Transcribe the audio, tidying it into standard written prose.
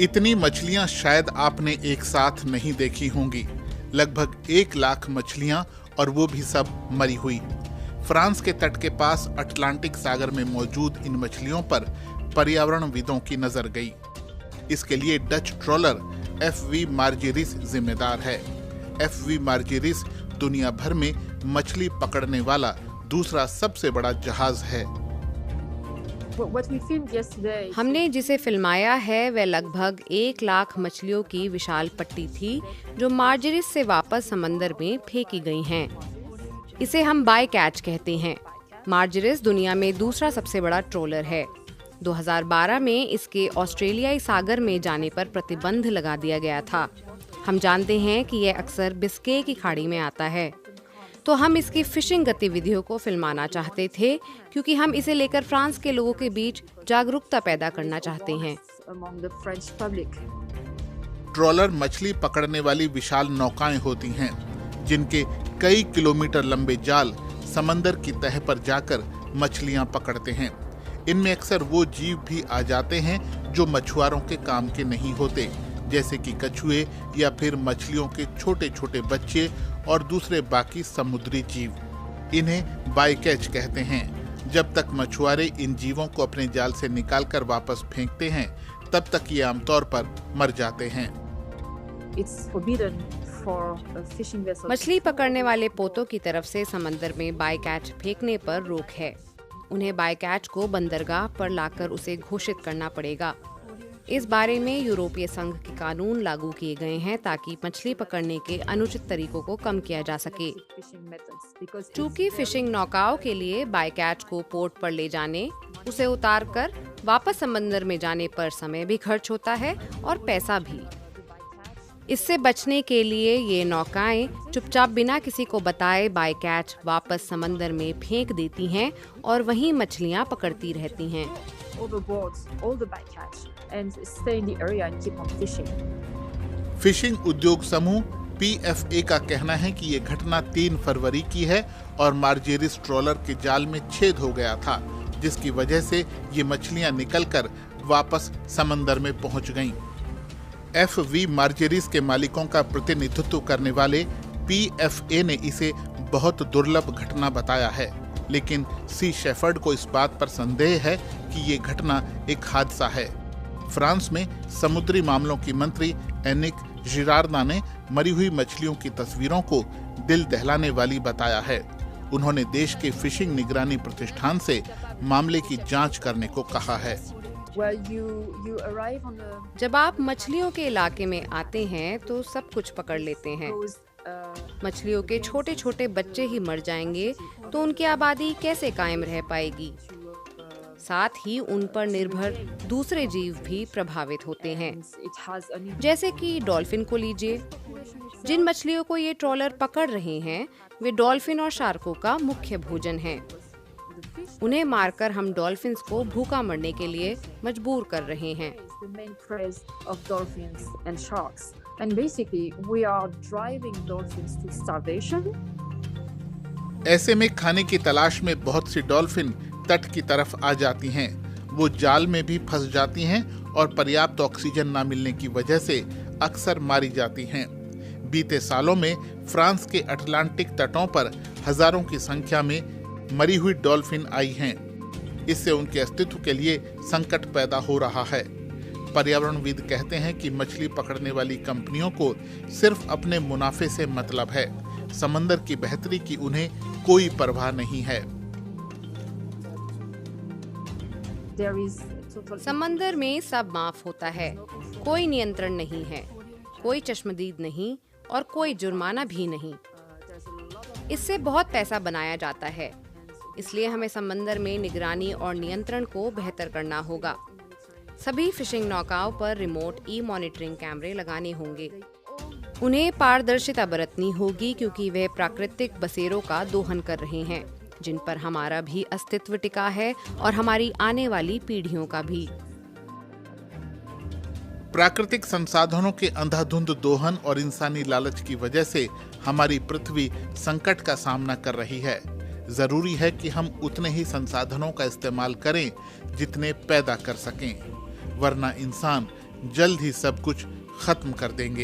इतनी मछलियां शायद आपने एक साथ नहीं देखी होंगी। लगभग 1 लाख मछलियां, और वो भी सब मरी हुई। फ्रांस के तट के पास अटलांटिक सागर में मौजूद इन मछलियों पर पर्यावरणविदों की नजर गई। इसके लिए डच ट्रॉलर FV मार्जेरिस जिम्मेदार है। FV मार्जेरिस दुनिया भर में मछली पकड़ने वाला दूसरा सबसे बड़ा जहाज है। हमने जिसे फिल्माया है वह लगभग 1 लाख मछलियों की विशाल पट्टी थी जो मार्जेरिस से वापस समंदर में फेंकी गई हैं। इसे हम बाय कैच कहते हैं। मार्जेरिस दुनिया में दूसरा सबसे बड़ा ट्रोलर है। 2012 में इसके ऑस्ट्रेलियाई सागर में जाने पर प्रतिबंध लगा दिया गया था। हम जानते हैं कि यह अक्सर बिस्के की खाड़ी में आता है, तो हम इसकी फिशिंग गतिविधियों को फिल्माना चाहते थे क्योंकि हम इसे लेकर फ्रांस के लोगों के बीच जागरूकता पैदा करना चाहते हैं। ट्रॉलर मछली पकड़ने वाली विशाल नौकाएं होती हैं, जिनके कई किलोमीटर लंबे जाल समंदर की तह पर जाकर मछलियां पकड़ते हैं। इनमें अक्सर वो जीव भी आ जाते हैं जो मछुआरों के काम के नहीं होते, जैसे कि कछुए या फिर मछलियों के छोटे छोटे बच्चे और दूसरे बाकी समुद्री जीव। इन्हें बायकैच कहते हैं। जब तक मछुआरे इन जीवों को अपने जाल से निकालकर वापस फेंकते हैं, तब तक ये आमतौर पर मर जाते हैं। मछली पकड़ने वाले पोतों की तरफ से समंदर में बायकैच फेंकने पर रोक है। उन्हें बायकैच को बंदरगाह पर लाकर उसे घोषित करना पड़ेगा। इस बारे में यूरोपीय संघ के कानून लागू किए गए हैं ताकि मछली पकड़ने के अनुचित तरीकों को कम किया जा सके। चूंकि फिशिंग नौकाओं के लिए बायकैच को पोर्ट पर ले जाने, उसे उतारकर वापस समंदर में जाने पर समय भी खर्च होता है और पैसा भी। इससे बचने के लिए ये नौकाएं चुपचाप बिना किसी को बताए बायकैच वापस समंदर में फेंक देती हैं और वहीं मछलियां पकड़ती रहती हैं। फिशिंग उद्योग समूह PFA का कहना है कि ये घटना 3 फरवरी की है और मार्जेरिस ट्रॉलर के जाल में छेद हो गया था, जिसकी वजह से ये मछलियां निकलकर वापस समंदर में पहुंच गईं। FV मार्जेरिस के मालिकों का प्रतिनिधित्व करने वाले PFA ने इसे बहुत दुर्लभ घटना बताया है, लेकिन सी शेफर्ड को इस बात पर संदेह है कि ये घटना एक हादसा है। फ्रांस में समुद्री मामलों की मंत्री एनिक जिरार्दा ने मरी हुई मछलियों की तस्वीरों को दिल दहलाने वाली बताया है। उन्होंने देश के फिशिंग निगरानी प्रतिष्ठान से मामले की जांच करने को कहा है। जब आप मछलियों के इलाके में आते हैं तो सब कुछ पकड़ लेते हैं। मछलियों के छोटे छोटे बच्चे ही मर जाएंगे तो उनकी आबादी कैसे कायम रह पाएगी? साथ ही उन पर निर्भर दूसरे जीव भी प्रभावित होते हैं, जैसे कि डॉल्फिन को लीजिए। जिन मछलियों को ये ट्रॉलर पकड़ रहे हैं वे डॉल्फिन और शार्कों का मुख्य भोजन हैं। उन्हें मारकर हम डॉल्फिन्स को भूखा मरने के लिए मजबूर कर रहे हैं। ऐसे में खाने की तलाश में बहुत सी डॉल्फिन तट की तरफ आ जाती हैं। वो जाल में भी फंस जाती हैं और पर्याप्त ऑक्सीजन न मिलने की वजह से अक्सर मारी जाती हैं। बीते सालों में फ्रांस के अटलांटिक तटों पर हजारों की संख्या में मरी हुई डॉल्फिन आई हैं। इससे उनके अस्तित्व के लिए संकट पैदा हो रहा है। पर्यावरणविद कहते हैं कि मछली पकड़ने वाली कंपनियों को सिर्फ अपने मुनाफे से मतलब है। समंदर की बेहतरी की उन्हें कोई परवाह नहीं है। समंदर में सब माफ होता है। कोई नियंत्रण नहीं है, कोई चश्मदीद नहीं और कोई जुर्माना भी नहीं। इससे बहुत पैसा बनाया जाता है, इसलिए हमें समंदर में निगरानी और नियंत्रण को बेहतर करना होगा। सभी फिशिंग नौकाओं पर रिमोट मॉनिटरिंग कैमरे लगाने होंगे। उन्हें पारदर्शिता बरतनी होगी क्योंकि वे प्राकृतिक बसेरों का दोहन कर रहे हैं, जिन पर हमारा भी अस्तित्व टिका है और हमारी आने वाली पीढ़ियों का भी। प्राकृतिक संसाधनों के अंधाधुंध दोहन और इंसानी लालच की वजह से हमारी पृथ्वी संकट का सामना कर रही है। जरूरी है कि हम उतने ही संसाधनों का इस्तेमाल करें जितने पैदा कर सकें, वरना इंसान जल्द ही सब कुछ खत्म कर देंगे।